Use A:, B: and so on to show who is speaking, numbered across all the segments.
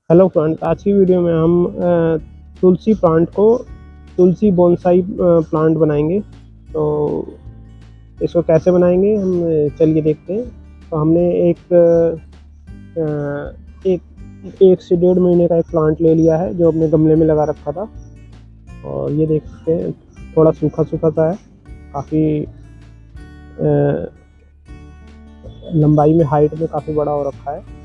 A: Hello friend, आज की video में हम तुलसी प्लांट को तुलसी बोनसाई प्लांट बनाएंगे। तो इसको कैसे बनाएंगे हम चलिए देखते हैं। तो हमने एक से 1.5 महीने का एक प्लांट ले लिया है जो अपने गमले में लगा रखा था। और ये देख सकते हैं थोड़ा सूखा सूखा सा है, काफ़ी लंबाई में, हाइट में काफ़ी बड़ा हो रखा है।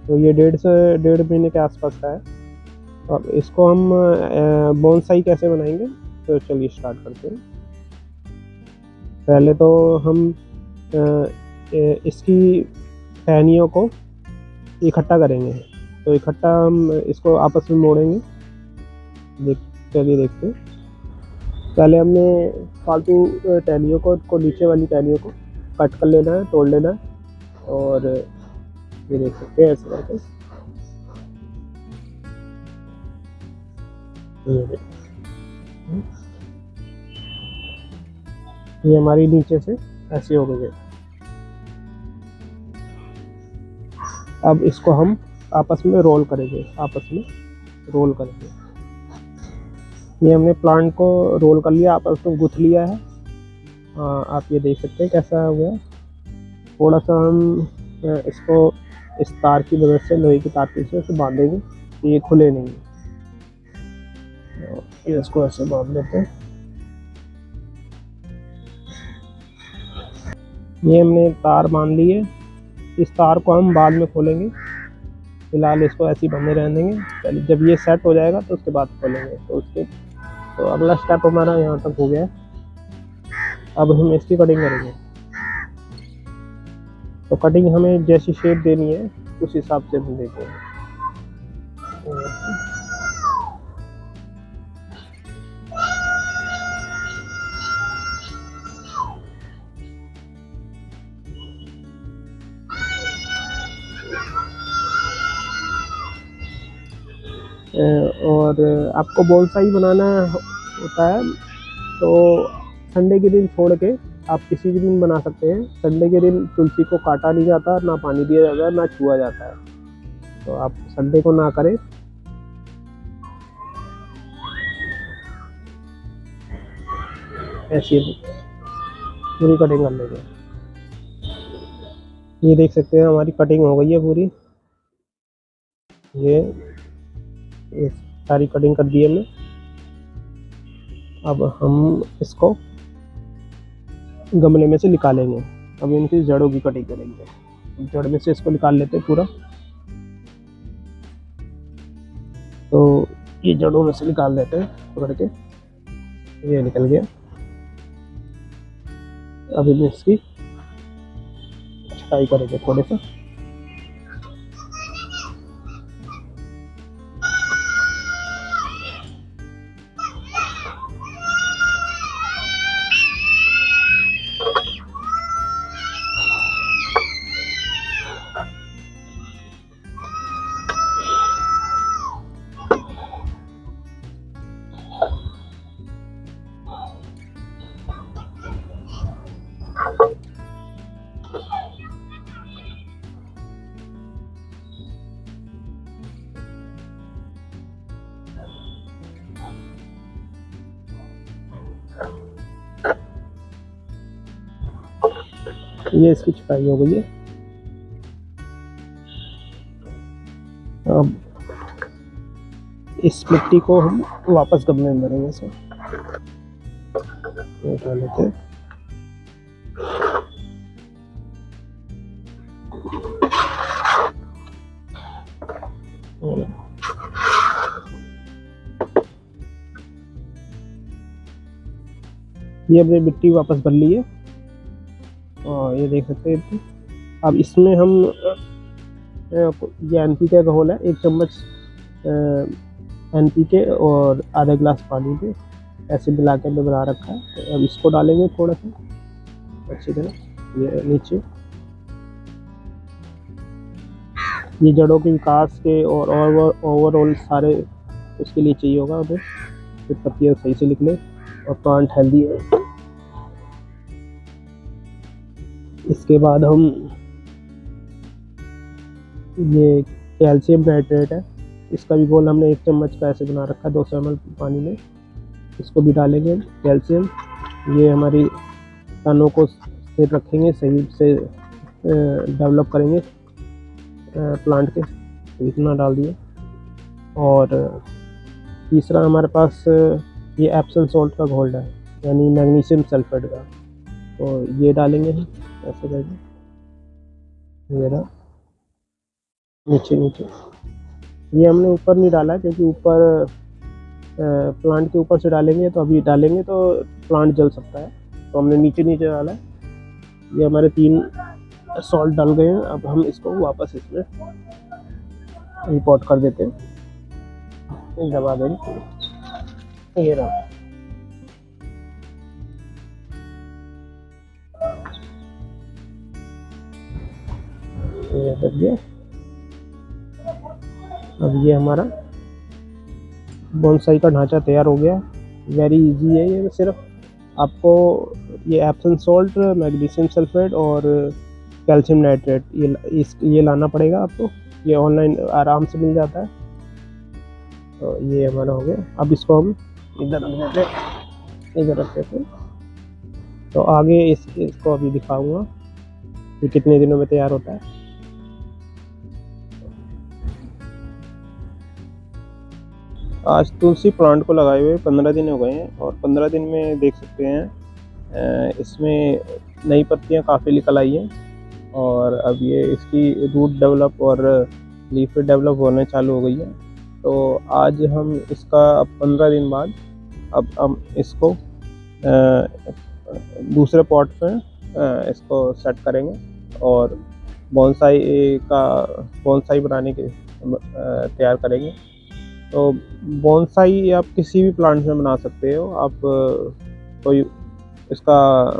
A: तो ये 1.5 से 1.5 महीने के आसपास का है। अब इसको हम बोनसाई कैसे बनाएंगे, तो चलिए स्टार्ट करते हैं। पहले तो हम इसकी टहनियों को इकट्ठा करेंगे। तो इकट्ठा हम इसको आपस में मोड़ेंगे। चलिए देखते हैं। पहले हमने फालतू टहनियों को नीचे वाली टहनियों को कट कर लेना है, तोड़ लेना है। और ये देख सकते हैं ऐसे करके। ये हमारी नीचे से ऐसे हो गई है। अब इसको हम आपस में रोल करेंगे। ये हमने प्लांट को रोल कर लिया, आपस में गुथ लिया है। आप ये देख सकते हैं कैसा हो गया। थोड़ा सा हम इसको इस तार की मदद से, लोहे की तार की मदद से बांधेंगे, ये खुले नहीं। ये इसको ऐसे बांध लेते हैं। ये हमने तार बांध ली है। इस तार को हम बाद में खोलेंगे, फिलहाल इसको ऐसे ही बंधे रहने देंगे। चलिए, जब ये सेट हो जाएगा तो उसके बाद खोलेंगे। तो अगला स्टेप हमारा यहाँ तक हो गया। अब हम इसकी कटिंग करेंगे। तो कटिंग हमें जैसी शेप देनी है उस हिसाब से हम देते हैं। और आपको बोनसाई बनाना होता है तो संडे के दिन छोड़ के आप किसी भी दिन बना सकते हैं। संडे के दिन तुलसी को काटा नहीं जाता, ना पानी दिया जाता है, ना छुआ जाता है। तो आप संडे को ना करें। ऐसी पूरी कटिंग कर लेंगे। ये देख सकते हैं हमारी कटिंग हो गई है पूरी। ये सारी कटिंग कर दी है हमने। अब हम इसको गमले में से निकालेंगे। अब इनकी जड़ों की कटिंग करेंगे। जड़ में से इसको निकाल लेते हैं पूरा। तो ये जड़ों में से निकाल देते हैं पकड़ के। ये निकल गया। अब इन्हें इसकी छटाई करेंगे थोड़े सा। ये इसकी छटाई हो गई है। अब इस मिट्टी को हम वापस गमले में भरेंगे। इसे उठा लेते हैं। ये हमने मिट्टी वापस भर ली है। और ये देख सकते हैं। अब इसमें हम ये NPK का घोल है, 1 चम्मच NPK और आधा गिलास पानी पे ऐसे मिला के बना रखा है। तो अब इसको डालेंगे थोड़ा सा अच्छी तरह ये नीचे। ये जड़ों के विकास के और ओवरऑल सारे उसके लिए चाहिए होगा उधर, फिर पत्तियाँ सही से निकले और प्लांट हेल्दी है। इसके बाद हम ये कैल्शियम नाइट्रेट है, इसका भी घोल हमने 1 चम्मच का ऐसे बना रखा है 200 ml पानी में, इसको भी डालेंगे। कैल्शियम, ये हमारी तनों को स्थिर रखेंगे, सही से डेवलप करेंगे प्लांट के, तो इतना डाल दिया। और तीसरा हमारे पास ये एप्सम सॉल्ट का घोल है, यानी मैग्नीशियम सल्फेट का, तो ये डालेंगे हम ऐसे करके, ये रहा नीचे नीचे। ये हमने ऊपर नहीं डाला है क्योंकि ऊपर प्लांट के ऊपर से डालेंगे, तो अभी डालेंगे तो प्लांट जल सकता है, तो हमने नीचे नीचे डाला है। ये हमारे 3 सॉल्ट डाल गए हैं। अब हम इसको वापस इसमें रिपोर्ट कर देते हैं, दबा देंगे, ये रहा। ये कर दिया। अब ये हमारा बोनसाई का ढांचा तैयार हो गया। वेरी इजी है ये, सिर्फ आपको ये एप्सम सॉल्ट, मैग्नीशियम सल्फेट और कैल्शियम नाइट्रेट ये लाना पड़ेगा आपको, ये ऑनलाइन आराम से मिल जाता है। तो ये हमारा हो गया। अब इसको हम इधर रख देते हैं, इधर रख देते हैं। तो आगे इसको अभी दिखाऊंगा कि कितने दिनों में तैयार होता है। आज तुलसी प्लांट को लगाए हुए 15 दिन हो गए हैं, और 15 दिन में देख सकते हैं इसमें नई पत्तियां काफ़ी निकल आई हैं, और अब ये इसकी रूट डेवलप और लीफ डेवलप होने चालू हो गई है। तो आज हम इसका 15 दिन बाद अब हम इसको दूसरे पॉट में इसको सेट करेंगे, और बोनसाई बनाने के तैयार करेंगे। तो बोनसाई आप किसी भी प्लांट में बना सकते हो। आप कोई उसका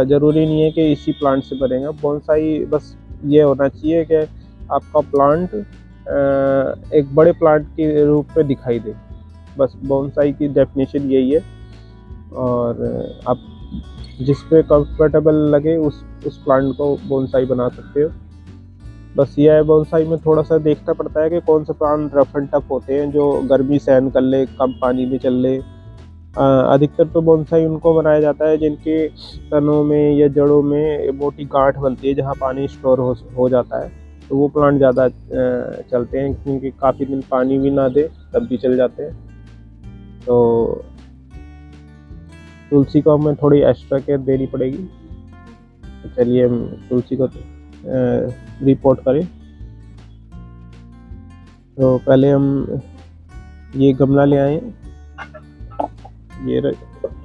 A: ज़रूरी नहीं है कि इसी प्लांट से बनेगा बोनसाई। बस ये होना चाहिए कि आपका प्लांट एक बड़े प्लांट के रूप में दिखाई दे, बस बोनसाई की डेफिनेशन यही है। और आप जिस पे कंफर्टेबल लगे उस प्लांट को बोनसाई बना सकते हो। बस ये है, बोनसाई में थोड़ा सा देखना पड़ता है कि कौन से प्लांट रफ एंड टफ होते हैं, जो गर्मी सहन कर ले, कम पानी में चल ले। अधिकतर तो बोनसाई उनको बनाया जाता है जिनके तनों में या जड़ों में मोटी गांठ बनती है, जहाँ पानी स्टोर हो जाता है, तो वो प्लांट ज़्यादा चलते हैं, क्योंकि काफ़ी दिन पानी भी ना दे तब भी चल जाते हैं। तो तुलसी को हमें थोड़ी एक्स्ट्रा केयर देनी पड़ेगी। तो चलिए हम तुलसी को रिपोर्ट करें। तो पहले हम ये गमला ले आए, ये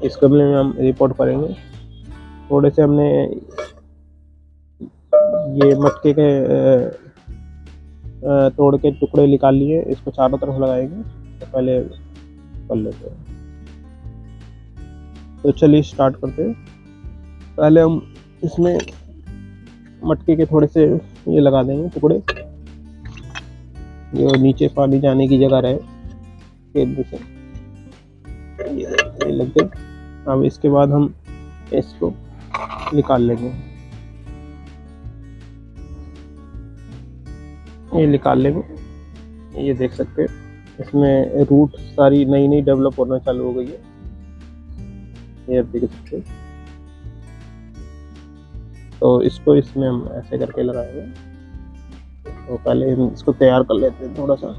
A: इस गमले में हम रिपोर्ट करेंगे। थोड़े से हमने ये मटके के तोड़ के टुकड़े निकाल लिए, इसको चारों तरफ लगाएंगे। तो पहले कर लेते हैं। तो चलिए स्टार्ट करते हैं। पहले हम इसमें मटके के थोड़े से ये लगा देंगे टुकड़े, जो नीचे पानी जाने की जगह रहे केंद्र से, ये लग गए। अब इसके बाद हम इसको निकाल लेंगे, ये निकाल लेंगे। ये देख सकते हैं इसमें रूट सारी नई डेवलप होना चालू हो गई है, ये देख सकते हैं। तो इसको इसमें हम ऐसे करके लगाएंगे। तो पहले हम इसको तैयार कर लेते हैं थोड़ा सा।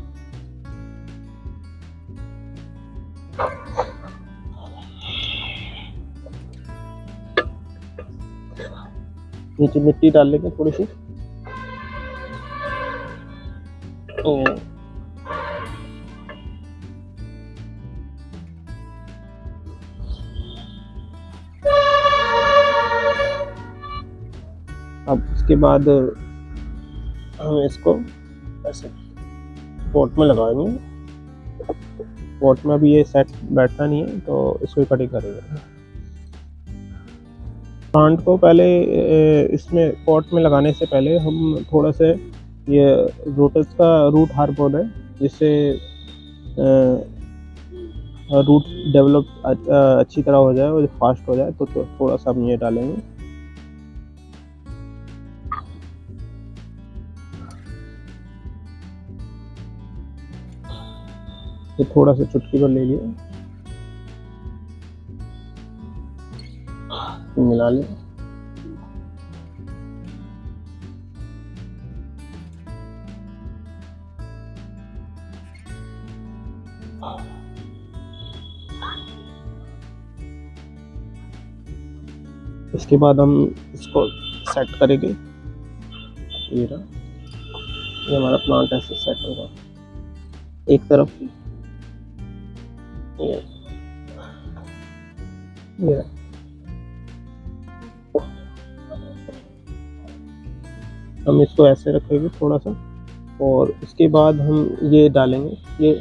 A: नीचे मिट्टी डाल लेंगे थोड़ी सी। अब इसके बाद हम इसको ऐसे पॉट में लगाएंगे। पॉट में अभी ये सेट बैठना नहीं है, तो इसको कटिंग करेंगे। प्लांट को पहले इसमें पॉट में लगाने से पहले हम थोड़ा सा ये रूट हार्मोन है, जिससे रूट डेवलप अच्छी तरह हो जाए और फास्ट हो जाए, तो थोड़ा सा हम ये डालेंगे। ये थोड़ा सा चुटकी भर ले लिया, मिला लें। इसके बाद हम इसको सेट करेंगे। ये रहा, ये हमारा प्लांट ऐसे सेट होगा एक तरफ। ये हम इसको ऐसे रखेंगे थोड़ा सा, और उसके बाद हम ये डालेंगे। ये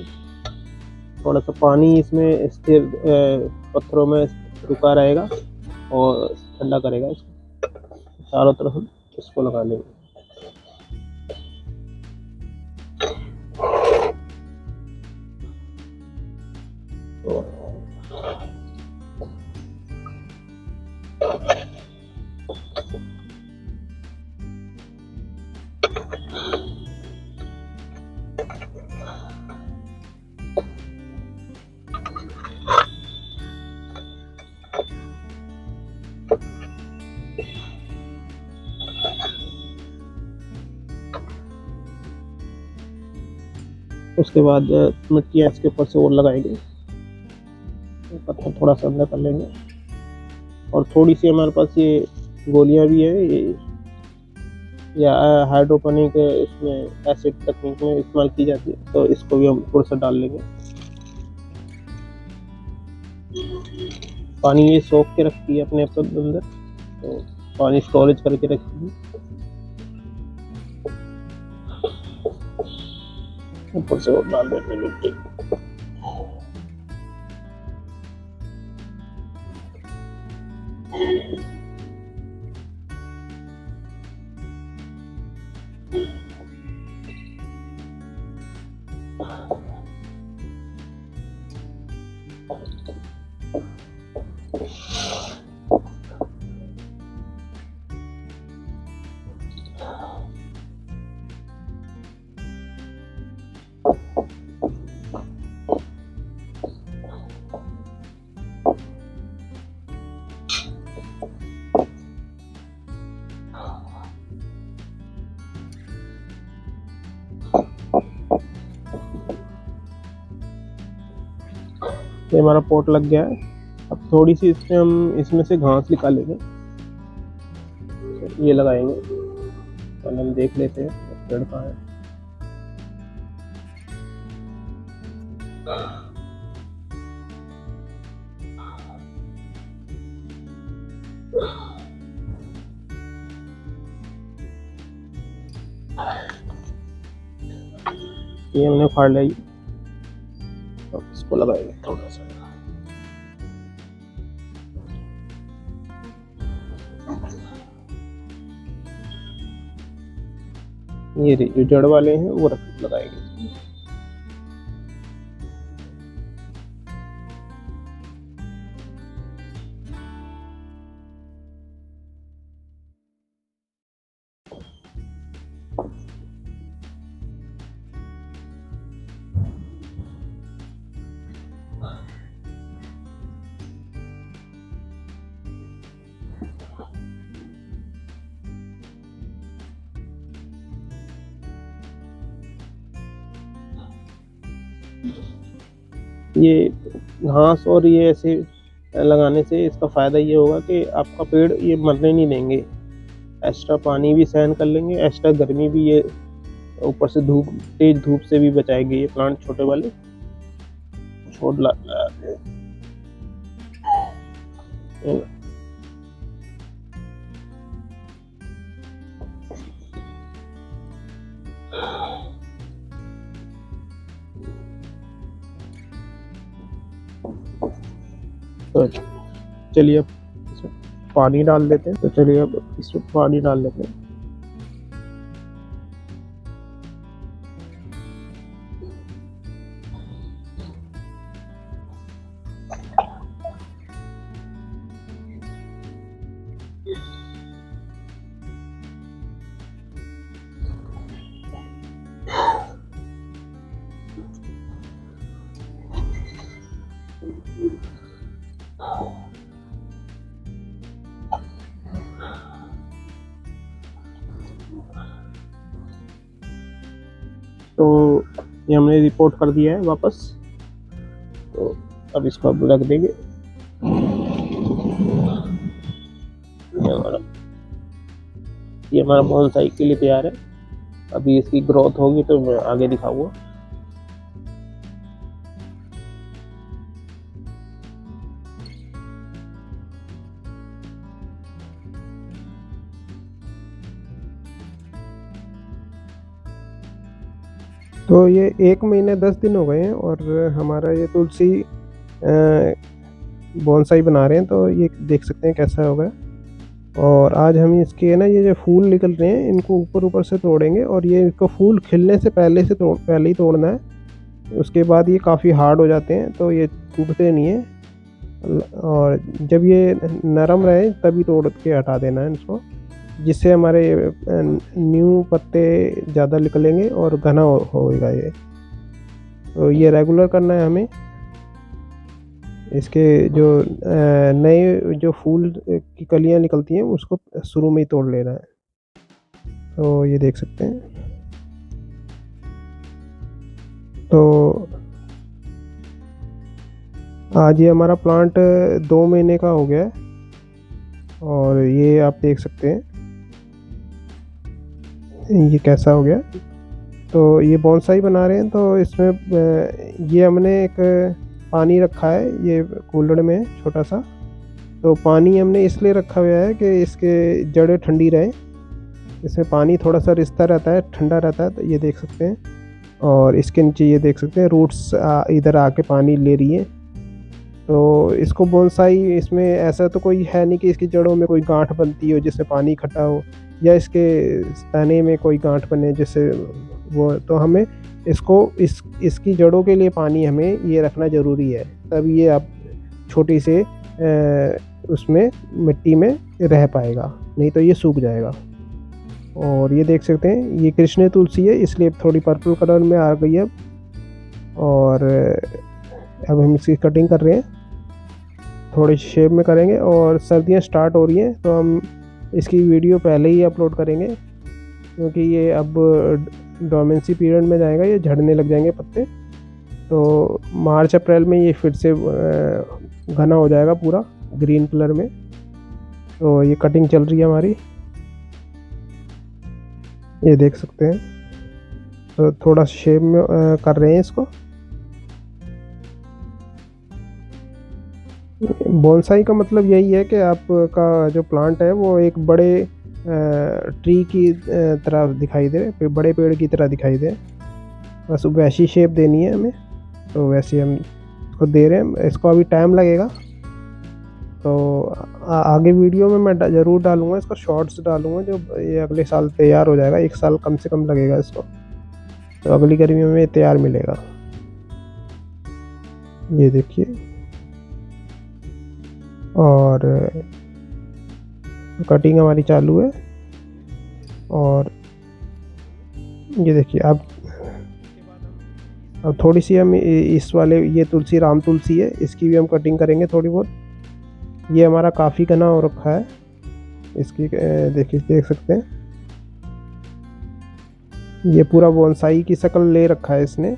A: थोड़ा सा पानी इसमें स्थिर पत्थरों में रुका रहेगा और ठंडा करेगा इसको। चारों तरफ हम इसको लगा लेंगे। तो उसके बाद मिट्टी इसके ऊपर से और लगाएंगे, पत्थर थोड़ा सा अंदर कर लेंगे। और थोड़ी सी हमारे पास ये गोलियां भी है, ये या हाइड्रोपोनिक इसमें एसिड तकनीक में इस्तेमाल की जाती है, तो इसको भी हम थोड़ा सा डाल लेंगे। पानी ये सोख के रखती है अपने अंदर, तो पानी स्टोरेज करके रखती है। ऊपर से और डाल देते हैं मिट्टी। ये हमारा पोट लग गया है। अब थोड़ी सी इसमें हम इसमें से घास निकालेंगे, ये लगाएंगे। पहले हम देख लेते हैं पेड़ कहाँ है। ये हमने फाड़ लिया, तो इसको लगाएंगे थोड़ा सा। ये जो जड़ वाले हैं वो लगाएंगे। ये घास और ये ऐसे लगाने से इसका फ़ायदा ये होगा कि आपका पेड़ ये मरने नहीं देंगे, एक्स्ट्रा पानी भी सहन कर लेंगे, एक्स्ट्रा गर्मी भी ये, ऊपर से धूप, तेज धूप से भी बचाएंगे ये प्लांट छोटे वाले। छोड़ ला तो चलिए अब इसमें पानी डाल देते हैं। तो चलिए अब इसमें पानी डाल देते हैं। तो ये हमने रिपोर्ट कर दिया है वापस, तो अब इसको अब रख देंगे। ये हमारा बोनसाई के लिए तैयार है। अभी इसकी ग्रोथ होगी तो मैं आगे दिखाऊंगा। तो ये 1 महीने 10 दिन हो गए हैं और हमारा ये तुलसी बोनसाई बना रहे हैं। तो ये देख सकते हैं कैसा हो गया। और आज हम इसके ना ये जो फूल निकल रहे हैं इनको ऊपर ऊपर से तोड़ेंगे, और ये इसको फूल खिलने से पहले ही तोड़ना है। उसके बाद ये काफ़ी हार्ड हो जाते हैं तो ये टूटते नहीं है, और जब ये नरम रहे तभी तोड़ के हटा देना है इसको, जिससे हमारे न्यू पत्ते ज़्यादा निकलेंगे और घना होएगा ये। तो ये रेगुलर करना है हमें। इसके जो नए जो फूल की कलियां निकलती हैं उसको शुरू में ही तोड़ लेना है। तो ये देख सकते हैं। तो आज ये हमारा प्लांट 2 महीने का हो गया है, और ये आप देख सकते हैं ये कैसा हो गया। तो ये बोनसाई बना रहे हैं, तो इसमें ये हमने एक पानी रखा है, ये कूलर में छोटा सा। तो पानी हमने इसलिए रखा हुआ है कि इसके जड़ें ठंडी रहें। इसमें पानी थोड़ा सा रिसता रहता है, ठंडा रहता है। तो ये देख सकते हैं, और इसके नीचे ये देख सकते हैं रूट्स इधर आके पानी ले रही हैं। तो इसको बोनसाई, इसमें ऐसा तो कोई है नहीं कि इसकी जड़ों में कोई गांठ बनती हो जिससे पानी इकट्ठा हो, या इसके तने में कोई गांठ बने जिससे वो। तो हमें इसको इसकी जड़ों के लिए पानी हमें ये रखना ज़रूरी है, तब ये आप छोटी से उसमें मिट्टी में रह पाएगा, नहीं तो ये सूख जाएगा। और ये देख सकते हैं ये कृष्ण तुलसी है, इसलिए थोड़ी पर्पल कलर में आ गई है। और अब हम इसकी कटिंग कर रहे हैं, थोड़ी शेप में करेंगे। और सर्दियाँ स्टार्ट हो रही हैं तो हम इसकी वीडियो पहले ही अपलोड करेंगे, क्योंकि ये अब डोमेंसी पीरियड में जाएगा, ये झड़ने लग जाएंगे पत्ते। तो मार्च अप्रैल में ये फिर से घना हो जाएगा पूरा ग्रीन कलर में। तो ये कटिंग चल रही है हमारी, ये देख सकते हैं। तो थोड़ा शेप में कर रहे हैं इसको। बोनसाई का मतलब यही है कि आपका जो प्लांट है वो एक बड़े ट्री की तरह दिखाई दे, बड़े पेड़ की तरह दिखाई दे। बस वैसी शेप देनी है हमें, तो वैसे हम इसको दे रहे हैं। इसको अभी टाइम लगेगा, तो आगे वीडियो में मैं ज़रूर डालूँगा, इसको शॉर्ट्स डालूँगा। जो ये अगले साल तैयार हो जाएगा, 1 साल कम से कम लगेगा इसको, तो अगली गर्मी में तैयार मिलेगा। ये देखिए, और कटिंग हमारी चालू है। और ये देखिए, अब थोड़ी सी हम इस वाले, ये तुलसी राम तुलसी है, इसकी भी हम कटिंग करेंगे थोड़ी बहुत। ये हमारा काफ़ी घना हो रखा है, इसकी देखिए, देख सकते हैं ये पूरा बोनसाई की शक्ल ले रखा है इसने।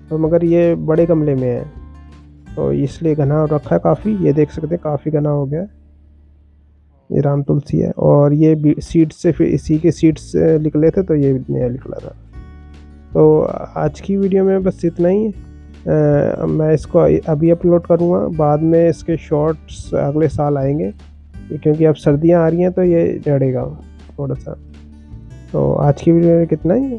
A: तो मगर ये बड़े गमले में है, तो इसलिए घना हो रखा है काफ़ी। ये देख सकते हैं काफ़ी घना हो गया। ये राम तुलसी है, और ये सीड्स से, फिर इसी के सीड्स निकले थे, तो ये नया निकला था। तो आज की वीडियो में बस इतना ही। मैं इसको अभी अपलोड करूँगा, बाद में इसके शॉर्ट्स अगले साल आएंगे, क्योंकि अब सर्दियाँ आ रही हैं तो ये झड़ेगा थोड़ा सा। तो आज की वीडियो में कितना ही।